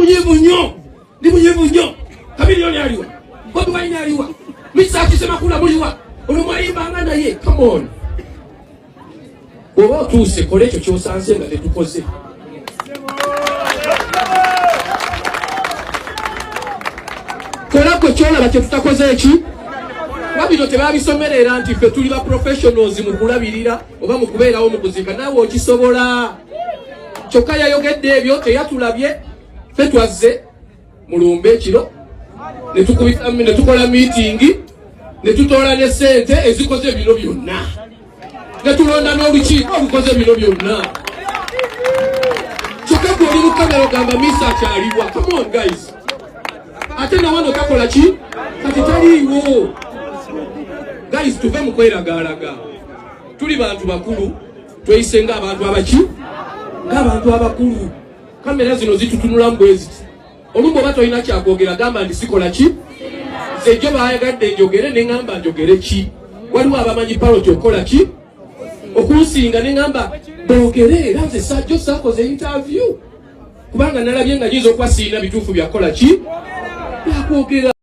munyevu nnyo, ndi munyevu nnyo. Kamilioni aliwa, Bobi Wine aliwa, Misa akisema kula muliwa, olumwayimbanga naye. Come on. Oba otuuse kola ekyo ky'osanze nga tetukoze. Kola kwe kyolaba kye tutakoze eki? Wabino tebabisomerera nti ffe tuli ba professionals mu kulabirira oba mu kubeerawo mu kuzimba. Naawe okisobola. Kyokka yayogedde ebyo teyatulabye. Ffe twazze mu lumbe ekiro ne tukola meeting ne tutoola ne ssente ezikoze bino byonna. Ne tulonda n'olukiiko olukoze bino byonna. Kyokka gwe oli mu kamera ogamba Misa akyaliwa. Come on guys. Ate na wano takola ki? Kati taliiwo. Guys, tuve mu kweragaalaga. Tuli bantu bakulu, tweyise ng'abantu abaki? Ng'abantu abakulu. Kamera zino zitutunula mbweziti. Olumbo oba tolina kyakwogera gamba ndi sikola ki? Nze jjo baayagadde njogere ne ngamba njogere ki? Waliwo abamanyi paloti okola ki? Okunsinga ne ngamba boogere era nze sajjo saakoze interview. Kubanga nalabye nga nyiza okuba siina bituufu byakola ki? Byakwogera.